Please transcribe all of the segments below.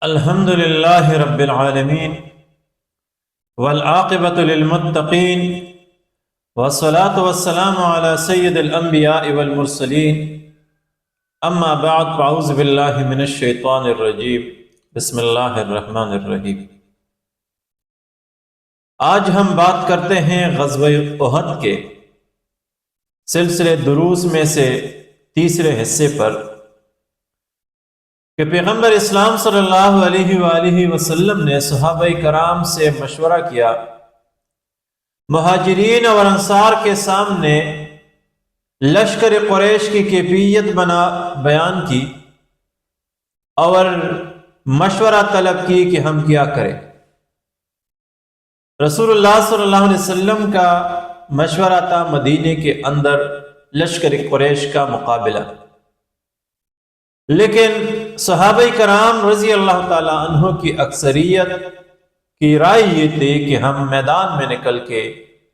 الحمد لله رب العالمين والعاقبة للمتقين والصلاة والسلام على سيد الأنبياء والمرسلين أما بعد فأعوذ بالله من الشيطان الرجيم بسم اللہ الرحمن الرحیم۔ آج ہم بات کرتے ہیں غزوہ احد کے سلسلے دروس میں سے تیسرے حصے پر کہ پیغمبر اسلام صلی اللہ علیہ وآلہ وسلم نے صحابہ کرام سے مشورہ کیا، مہاجرین اور انصار کے سامنے لشکر قریش کی کیفیت بیان کی اور مشورہ طلب کی کہ ہم کیا کریں۔ رسول اللہ صلی اللہ علیہ وسلم کا مشورہ تھا مدینے کے اندر لشکر قریش کا مقابلہ، لیکن صحابہ کرام رضی اللہ تعالی عنہ کی اکثریت کی رائے یہ تھی کہ ہم میدان میں نکل کے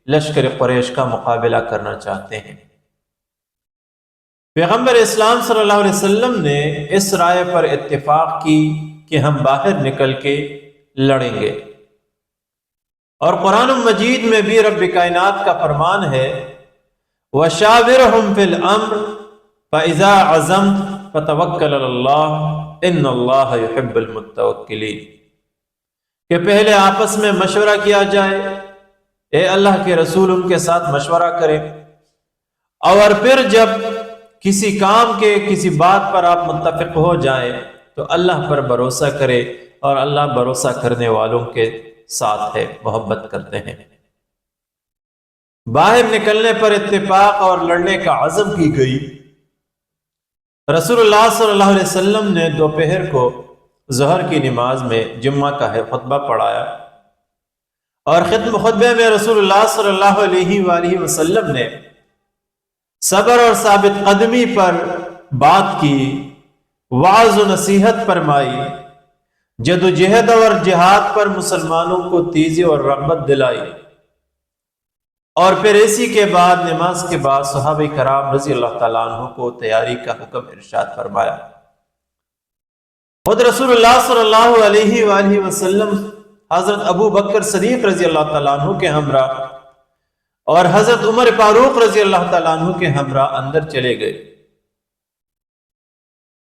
لشکر قریش کا مقابلہ کرنا چاہتے ہیں۔ پیغمبر اسلام صلی اللہ علیہ وسلم نے اس رائے پر اتفاق کی کہ ہم باہر نکل کے لڑیں گے، اور قرآن مجید میں بھی رب کائنات کا فرمان ہے وَشَاوِرْهُمْ فِي الْأَمْرِ فَإِذَا عَزَمْتَ فَتَوَكَّلْ عَلَى اللَّهِ إِنَّ اللَّهَ يُحِبُّ الْمُتَّوَكِّلِينَ کہ پہلے آپس میں مشورہ کیا جائے، اے اللہ کے رسول ان کے ساتھ مشورہ کریں، اور پھر جب کسی کام کے کسی بات پر آپ متفق ہو جائیں تو اللہ پر بھروسہ کرے، اور اللہ بھروسہ کرنے والوں کے ساتھ ہے، محبت کرتے ہیں۔ باہر نکلنے پر اتفاق اور لڑنے کا عزم کی گئی۔ رسول اللہ صلی اللہ علیہ وسلم نے دوپہر کو ظہر کی نماز میں جمعہ کا خطبہ پڑھایا، اور خطبے میں رسول اللہ صلی اللہ علیہ وآلہ وسلم نے صبر اور ثابت قدمی پر بات کی، وعظ و نصیحت فرمائی، جد و جہد اور جہاد پر مسلمانوں کو تیزی اور رغبت دلائی، اور پھر اسی کے بعد نماز کے بعد صحابہ کرام رضی اللہ تعالیٰ عنہ کو تیاری کا حکم ارشاد فرمایا۔ خود رسول اللہ صلی اللہ علیہ وآلہ وسلم حضرت ابو بکر صدیق رضی اللہ تعالیٰ عنہ کے ہمراہ اور حضرت عمر فاروق رضی اللہ تعالیٰ عنہ کے ہمراہ اندر چلے گئے،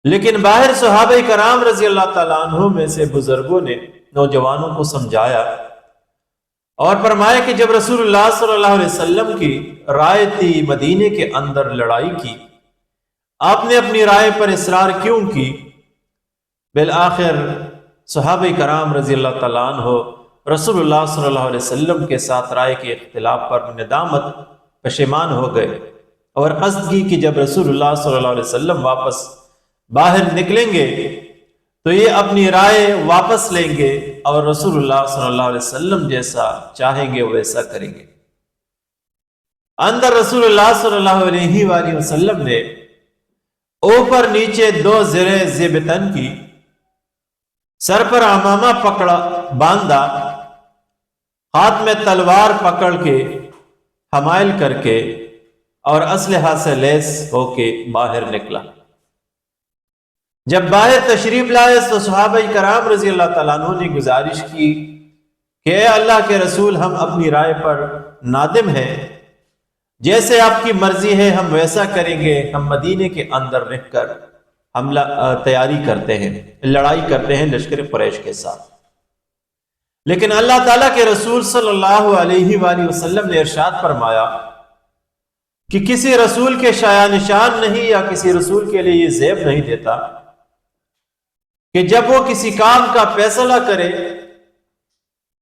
لیکن باہر صحابہ کرام رضی اللہ تعالیٰ عنہ میں سے بزرگوں نے نوجوانوں کو سمجھایا اور فرمایا کہ جب رسول اللہ صلی اللہ علیہ وسلم کی رائے تھی مدینے کے اندر لڑائی کی، آپ نے اپنی رائے پر اصرار کیوں کی؟ بالآخر صحابہ کرام رضی اللہ تعالیٰ عنہ رسول اللہ صلی اللہ علیہ وسلم کے ساتھ رائے کے اختلاف پر ندامت پشیمان ہو گئے، اور قصد کی کہ جب رسول اللہ صلی اللہ علیہ وسلم واپس باہر نکلیں گے تو یہ اپنی رائے واپس لیں گے، اور رسول اللہ صلی اللہ علیہ وسلم جیسا چاہیں گے ویسا کریں گے۔ اندر رسول اللہ صلی اللہ علیہ وآلہ وسلم نے اوپر نیچے 2 زریں زیبتن کی، سر پر عمامہ پکڑا باندھا، ہاتھ میں تلوار پکڑ کے حمائل کر کے اور اسلحہ سے لیس ہو کے باہر نکلا۔ جب باہر تشریف لائے تو صحابہ کرام رضی اللہ تعالیٰ عنہ نے گزارش کی کہ اے اللہ کے رسول، ہم اپنی رائے پر نادم ہیں، جیسے آپ کی مرضی ہے ہم ویسا کریں گے۔ ہم مدینے کے اندر رہ کر حملہ تیاری کرتے ہیں، لڑائی کرتے ہیں لشکر قریش کے ساتھ۔ لیکن اللہ تعالیٰ کے رسول صلی اللہ علیہ وآلہ وسلم نے ارشاد فرمایا کہ کسی رسول کے شایع نشان نہیں یا کسی رسول کے لیے یہ زیب نہیں دیتا کہ جب وہ کسی کام کا فیصلہ کرے،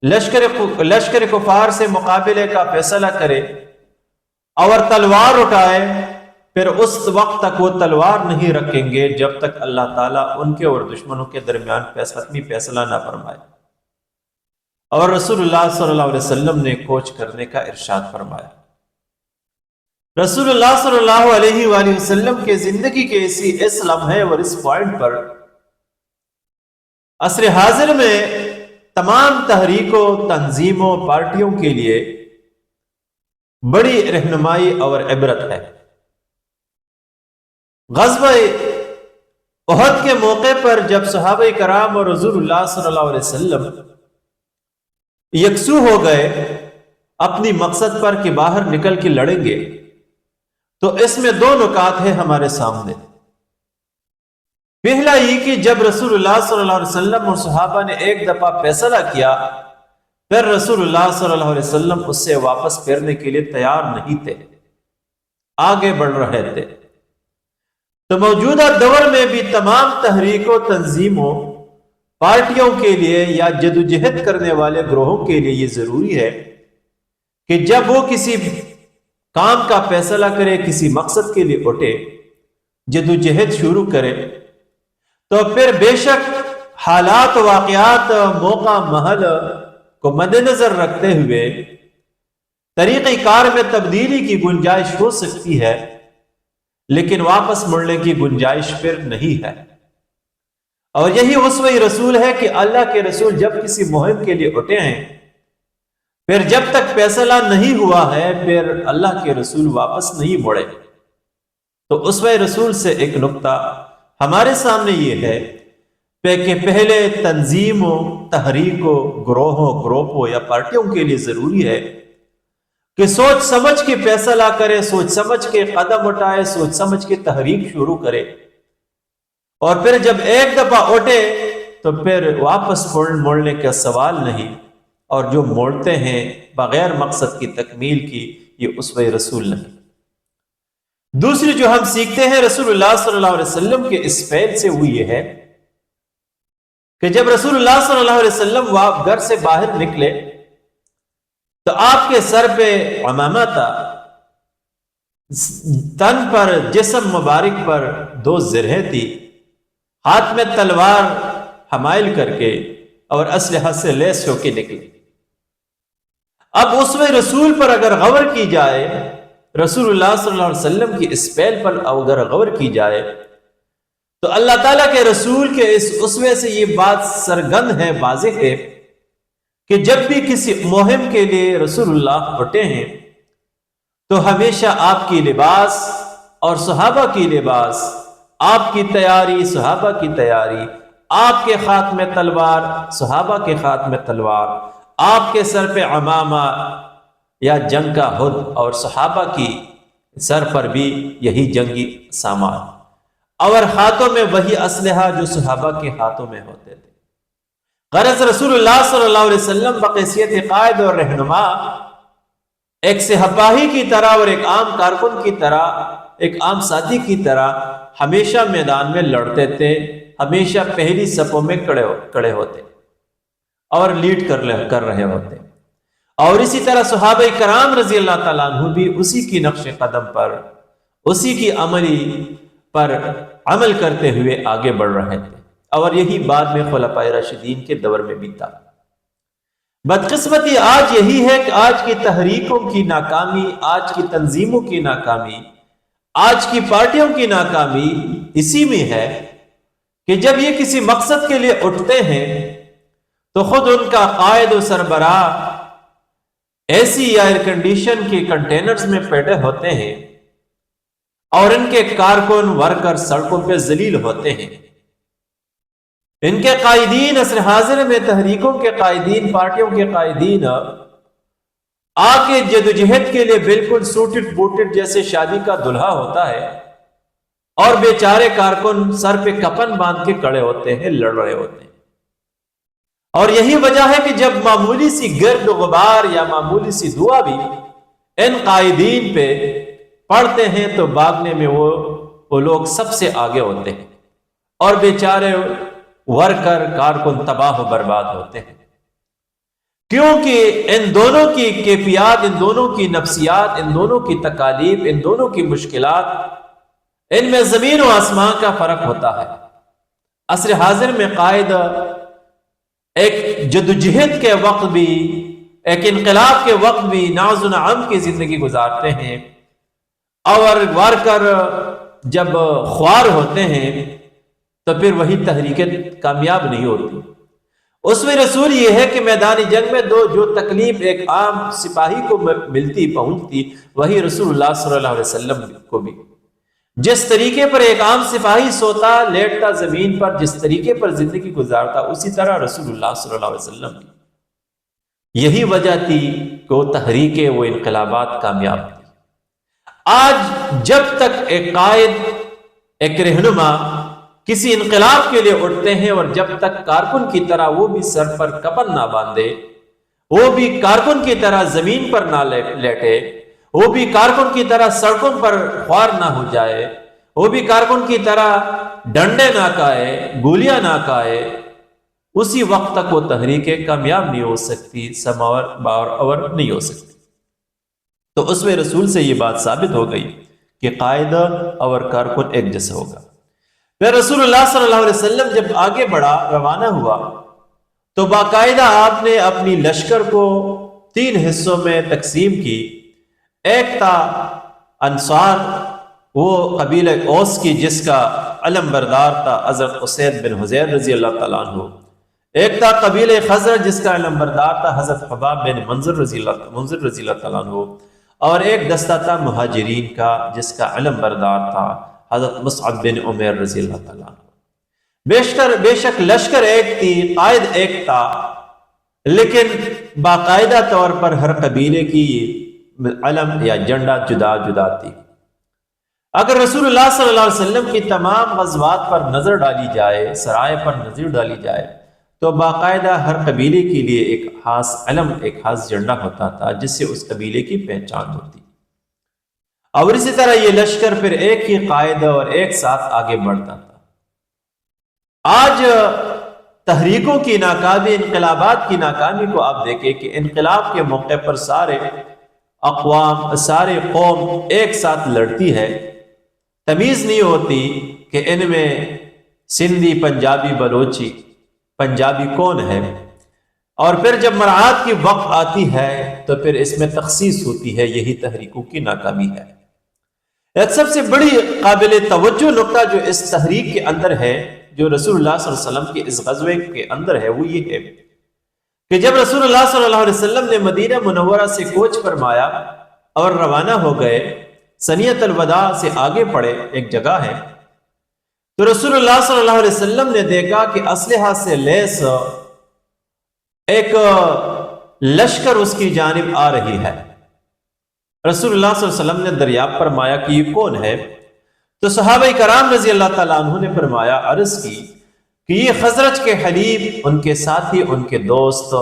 لشکر کفار سے مقابلے کا فیصلہ کرے اور تلوار اٹھائے، پھر اس وقت تک وہ تلوار نہیں رکھیں گے جب تک اللہ تعالیٰ ان کے اور دشمنوں کے درمیان حتمی فیصلہ نہ فرمائے۔ اور رسول اللہ صلی اللہ علیہ وسلم نے کوچ کرنے کا ارشاد فرمایا۔ رسول اللہ صلی اللہ علیہ وآلہ وسلم کے زندگی کے اس لمحے اور اس پوائنٹ پر عصر حاضر میں تمام تحریکوں، تنظیموں، پارٹیوں کے لیے بڑی رہنمائی اور عبرت ہے۔ غزوہ احد کے موقع پر جب صحابہ کرام اور رسول اللہ صلی اللہ علیہ وسلم یکسو ہو گئے اپنی مقصد پر کہ باہر نکل کے لڑیں گے، تو اس میں دو نکات ہیں ہمارے سامنے۔ پہلا یہ کہ جب رسول اللہ صلی اللہ علیہ وسلم اور صحابہ نے ایک دفعہ فیصلہ کیا، پھر رسول اللہ صلی اللہ علیہ وسلم اس سے واپس پھرنے کے لیے تیار نہیں تھے، آگے بڑھ رہے تھے۔ تو موجودہ دور میں بھی تمام تحریکوں، تنظیموں، پارٹیوں کے لیے یا جدوجہد کرنے والے گروہوں کے لیے یہ ضروری ہے کہ جب وہ کسی کام کا فیصلہ کرے، کسی مقصد کے لیے اٹھے، جدوجہد شروع کرے، تو پھر بے شک حالات، واقعات، موقع، محل کو مد نظر رکھتے ہوئے طریقہ کار میں تبدیلی کی گنجائش ہو سکتی ہے، لیکن واپس مڑنے کی گنجائش پھر نہیں ہے۔ اور یہی اسوہ رسول ہے کہ اللہ کے رسول جب کسی مہم کے لیے اٹھے ہیں، پھر جب تک فیصلہ نہیں ہوا ہے، پھر اللہ کے رسول واپس نہیں مڑے۔ تو اسوہ رسول سے ایک نقطہ ہمارے سامنے یہ ہے کہ پہلے تنظیموں، تحریکوں، گروہوں، گروپوں یا پارٹیوں کے لیے ضروری ہے کہ سوچ سمجھ کے فیصلہ کرے، سوچ سمجھ کے قدم اٹھائے، سوچ سمجھ کے تحریک شروع کرے، اور پھر جب ایک دفعہ اٹھے تو پھر واپس موڑنے کا سوال نہیں، اور جو موڑتے ہیں بغیر مقصد کی تکمیل کی، یہ اسوہ رسول نہیں۔ دوسری جو ہم سیکھتے ہیں رسول اللہ صلی اللہ علیہ وسلم کے اس فعل سے وہ یہ ہے کہ جب رسول اللہ صلی اللہ علیہ وسلم گھر سے باہر نکلے تو آپ کے سر پہ عمامہ تھا، تن پر، جسم مبارک پر 2 زرہیں تھی، ہاتھ میں تلوار حمائل کر کے اور اسلحہ سے لیس ہو کے نکلے۔ اب اسوہ رسول پر اگر غور کی جائے، رسول اللہ صلی اللہ علیہ وسلم کی اس فعل پر اگر غور کی جائے، تو اللہ تعالیٰ کے رسول کے اس اسوے سے یہ بات سرگند ہے، واضح ہے کہ جب بھی کسی مہم کے لیے رسول اللہ اٹھے ہیں تو ہمیشہ آپ کی لباس اور صحابہ کی لباس، آپ کی تیاری، صحابہ کی تیاری، آپ کے ہاتھ میں تلوار، صحابہ کے ہاتھ میں تلوار، آپ کے سر پہ عمامہ یا جنگ کا ہد، اور صحابہ کی سر پر بھی یہی جنگی سامان، اور ہاتھوں میں وہی اسلحہ جو صحابہ کے ہاتھوں میں ہوتے تھے۔ غرض رسول اللہ صلی اللہ علیہ وسلم بحیثیت قائد اور رہنما ایک سپاہی کی طرح اور ایک عام کارکن کی طرح، ایک عام ساتھی کی طرح ہمیشہ میدان میں لڑتے تھے، ہمیشہ پہلی صفوں میں کھڑے ہوتے اور لیڈ کر رہے ہوتے۔ اور اسی طرح صحابہ کرام رضی اللہ تعالیٰ عنہ بھی اسی کی نقش قدم پر، اسی کی عملی پر عمل کرتے ہوئے آگے بڑھ رہے تھے، اور یہی بعد میں خلفائے راشدین کے دور میں بھی تھا۔ بدقسمتی آج یہی ہے کہ آج کی تحریکوں کی ناکامی، آج کی تنظیموں کی ناکامی، آج کی پارٹیوں کی ناکامی اسی میں ہے کہ جب یہ کسی مقصد کے لیے اٹھتے ہیں تو خود ان کا قائد و سربراہ ایسی ایئر کنڈیشن کے کنٹینرز میں پیدا ہوتے ہیں، اور ان کے کارکن ورکر سڑکوں پہ ذلیل ہوتے ہیں۔ ان کے قائدین عصر حاضر میں، تحریکوں کے قائدین، پارٹیوں کے قائدین آ کے جدوجہد کے لیے بالکل سوٹڈ بوٹڈ جیسے شادی کا دلہا ہوتا ہے، اور بیچارے کارکن سر پہ کفن باندھ کے کھڑے ہوتے ہیں، لڑ رہے ہوتے ہیں۔ اور یہی وجہ ہے کہ جب معمولی سی گرد و غبار یا معمولی سی دعا بھی ان قائدین پہ پڑھتے ہیں تو بھاگنے میں وہ لوگ سب سے آگے ہوتے ہیں، اور بیچارے ورکر کارکن تباہ و برباد ہوتے ہیں، کیونکہ ان دونوں کی کیفیات، ان دونوں کی نفسیات، ان دونوں کی تکالیف، ان دونوں کی مشکلات، ان میں زمین و آسمان کا فرق ہوتا ہے۔ عصر حاضر میں قائد ایک جدوجہد کے وقت بھی، ایک انقلاب کے وقت بھی ناز و نعم کی زندگی گزارتے ہیں، اور ورکر جب خوار ہوتے ہیں تو پھر وہی تحریکیں کامیاب نہیں ہوتی۔ اسوہ رسول یہ ہے کہ میدانی جنگ میں جو تکلیف ایک عام سپاہی کو ملتی، پہنچتی، وہی رسول اللہ صلی اللہ علیہ وسلم کو بھی جس طریقے پر ایک عام سپاہی سوتا لیٹتا زمین پر، جس طریقے پر زندگی گزارتا، اسی طرح رسول اللہ صلی اللہ علیہ وسلم کی یہی وجہ تھی کہ وہ تحریکیں، وہ انقلابات کامیاب تھی۔ آج جب تک ایک قائد، ایک رہنما کسی انقلاب کے لیے اٹھتے ہیں، اور جب تک کارکن کی طرح وہ بھی سر پر کفن نہ باندھے، وہ بھی کارکن کی طرح زمین پر نہ لیٹے، وہ بھی کارکن کی طرح سڑکوں پر خوار نہ ہو جائے، وہ بھی کارکن کی طرح ڈنڈے نہ کھائے، گولیاں نہ کھائے، اسی وقت تک وہ تحریکیں کامیاب نہیں ہو سکتی، سماور باور نہیں ہو سکتی۔ تو اس میں رسول سے یہ بات ثابت ہو گئی کہ قائد اور کارکن ایک جیسا ہوگا۔ پھر رسول اللہ صلی اللہ علیہ وسلم جب آگے بڑھا، روانہ ہوا، تو باقاعدہ آپ نے اپنی لشکر کو 3 حصوں میں تقسیم کی۔ ایک تھا انصار، وہ قبیلہ اوس کی، جس کا علم بردار تھا حضرت اسید بن حضیر رضی اللہ تعالیٰ عنہ۔ ایک تھا قبیلہ خزرج، جس کا علم بردار تھا حضرت حباب بن منذر رضی اللہ تعالیٰ عنہ۔ اور ایک دستہ تھا مہاجرین کا، جس کا علم بردار تھا حضرت مصعب بن عمیر رضی اللہ تعالیٰ عنہ۔ بے شک لشکر ایک تھی، قائد ایک تھا، لیکن باقاعدہ طور پر ہر قبیلے کی علم یا جھنڈا جدا جدا تھی۔ اگر رسول اللہ صلی اللہ علیہ وسلم کی تمام غزوات پر نظر ڈالی جائے، سرائے پر نظر ڈالی جائے، تو باقاعدہ ہر قبیلے کے لیے ایک خاص علم، ایک خاص جھنڈا ہوتا تھا، جس سے اس قبیلے کی پہچان ہوتی۔ اور اسی طرح یہ لشکر پھر ایک ہی قائد اور ایک ساتھ آگے بڑھتا تھا۔ آج تحریکوں کی ناکامی، انقلابات کی ناکامی کو آپ دیکھیں کہ انقلاب کے موقع پر سارے اقوام، سارے قوم ایک ساتھ لڑتی ہے، تمیز نہیں ہوتی کہ ان میں سندھی، پنجابی، بلوچی، پنجابی کون ہے۔ اور پھر جب مراعات کی وقت آتی ہے تو پھر اس میں تخصیص ہوتی ہے۔ یہی تحریکوں کی ناکامی ہے۔ ایک سب سے بڑی قابل توجہ نقطہ جو اس تحریک کے اندر ہے، جو رسول اللہ صلی اللہ علیہ وسلم کے اس غزوے کے اندر ہے، وہ یہ ہے کہ جب رسول اللہ صلی اللہ علیہ وسلم نے مدینہ منورہ سے کوچ فرمایا اور روانہ ہو گئے، سنیت الوداع سے آگے پڑے، ایک جگہ ہے، تو رسول اللہ صلی اللہ علیہ وسلم نے دیکھا کہ اسلحہ سے لیس ایک لشکر اس کی جانب آ رہی ہے۔ رسول اللہ صلی اللہ علیہ وسلم نے دریافت فرمایا کہ یہ کون ہے؟ تو صحابہ کرام رضی اللہ تعالیٰ عنہ نے فرمایا، عرض کی کہ یہ خزرج کے حلیف، ان کے ساتھی، ان کے دوست،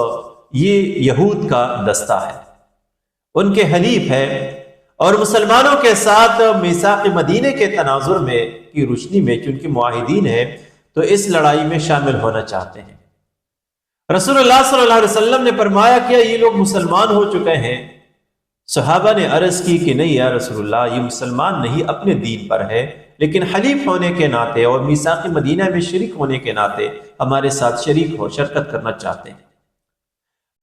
یہ یہود کا دستہ ہے، ان کے حلیف ہے، اور مسلمانوں کے ساتھ میثاق مدینے کے تناظر میں کی روشنی میں چونکہ معاہدین ہیں، تو اس لڑائی میں شامل ہونا چاہتے ہیں۔ رسول اللہ صلی اللہ علیہ وسلم نے فرمایا کیا یہ لوگ مسلمان ہو چکے ہیں؟ صحابہ نے عرض کی کہ نہیں یا رسول اللہ، یہ مسلمان نہیں، اپنے دین پر ہے، لیکن حلیف ہونے کے ناطے اور میثاق مدینہ میں شریک ہونے کے ناطے ہمارے ساتھ شرکت کرنا چاہتے ہیں۔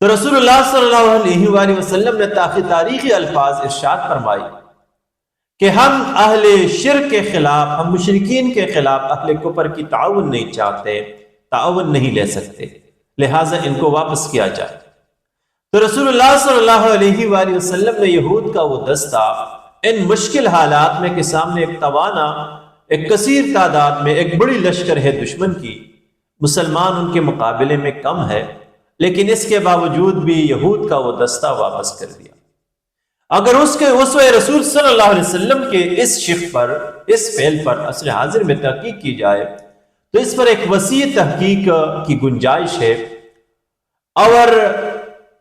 تو رسول اللہ صلی اللہ علیہ وآلہ وسلم نے تاریخی الفاظ ارشاد فرمائی کہ ہم اہل شرک کے خلاف، ہم مشرکین کے خلاف اہل کفر کی تعاون نہیں چاہتے، تعاون نہیں لے سکتے، لہٰذا ان کو واپس کیا جائے۔ تو رسول اللہ صلی اللہ علیہ وآلہ وسلم نے یہود کا وہ دستہ ان مشکل حالات میں کے سامنے ایک توانا، ایک کثیر تعداد میں ایک بڑی لشکر ہے دشمن کی، مسلمان ان کے مقابلے میں کم ہے، لیکن اس کے باوجود بھی یہود کا وہ دستہ واپس کر دیا۔ اگر اس رسول صلی اللہ علیہ وسلم کے اس شک پر، اس فعل پر عصر حاضر میں تحقیق کی جائے تو اس پر ایک وسیع تحقیق کی گنجائش ہے، اور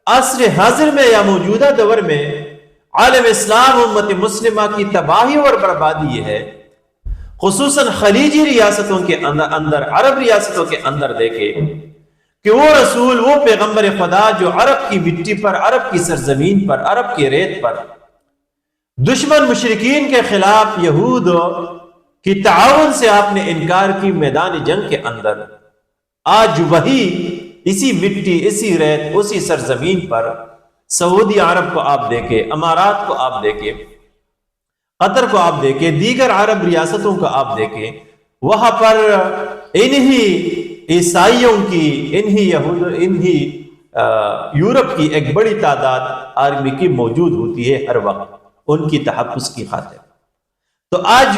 عصر حاضر میں یا موجودہ دور میں عالم اسلام امت مسلمہ کی تباہی اور بربادی یہ ہے، خصوصاً خلیجی ریاستوں کے اندر، عرب ریاستوں کے اندر دیکھے کہ وہ رسول، وہ پیغمبر خدا جو عرب کی مٹی پر، عرب کی سرزمین پر، عرب کے ریت پر دشمن مشرکین کے خلاف یہود کی تعاون سے آپ نے انکار کی میدان جنگ کے اندر، آج وہی اسی مٹی، اسی ریت، اسی سرزمین پر سعودی عرب کو آپ دیکھیں، امارات کو آپ دیکھیں، قطر کو آپ دیکھیں، دیگر عرب ریاستوں کو آپ دیکھیں، وہاں پر انہی عیسائیوں کی، انہی یورپ کی ایک بڑی تعداد آرمی کی موجود ہوتی ہے ہر وقت ان کی تحفظ کی خاطر۔ تو آج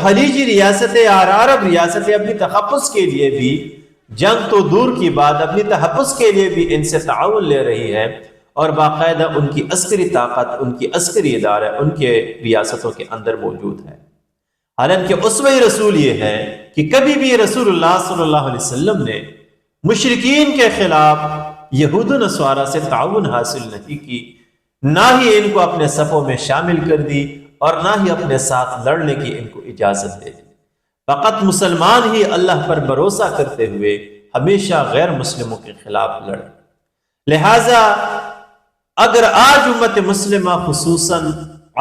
خلیجی ریاستیں اور عرب ریاستیں اپنی تحفظ کے لیے بھی، جنگ تو دور کی بات، اپنی تحفظ کے لیے بھی ان سے تعاون لے رہی ہے، اور باقاعدہ ان کی عسکری طاقت، ان کی عسکری ادارہ ان کے ریاستوں کے اندر موجود ہے۔ حالانکہ اسوہ رسول یہ ہے کہ کبھی بھی رسول اللہ صلی اللہ علیہ وسلم نے مشرکین کے خلاف یہود و نصارہ سے تعاون حاصل نہیں کی، نہ ہی ان کو اپنے صفوں میں شامل کر دی، اور نہ ہی اپنے ساتھ لڑنے کی ان کو اجازت دے دی۔ فقط مسلمان ہی اللہ پر بھروسہ کرتے ہوئے ہمیشہ غیر مسلموں کے خلاف لڑے۔ لہٰذا اگر آج امت مسلمہ خصوصاً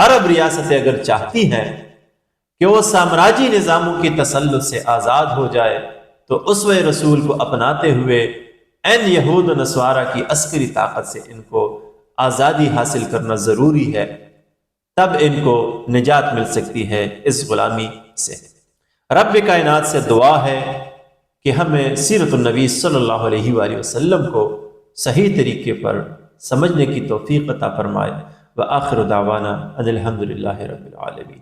عرب ریاستیں اگر چاہتی ہیں کہ وہ سامراجی نظاموں کی تسلط سے آزاد ہو جائے، تو اسوہ رسول کو اپناتے ہوئے ان یہود و نصارہ کی عسکری طاقت سے ان کو آزادی حاصل کرنا ضروری ہے، تب ان کو نجات مل سکتی ہے اس غلامی سے۔ رب کائنات سے دعا ہے کہ ہمیں سیرت النبی صلی اللہ علیہ وآلہ وسلم کو صحیح طریقے پر سمجھنے کی توفیق عطا فرمائے۔ وآخر دعوانا ان الحمد للہ رب العالمین۔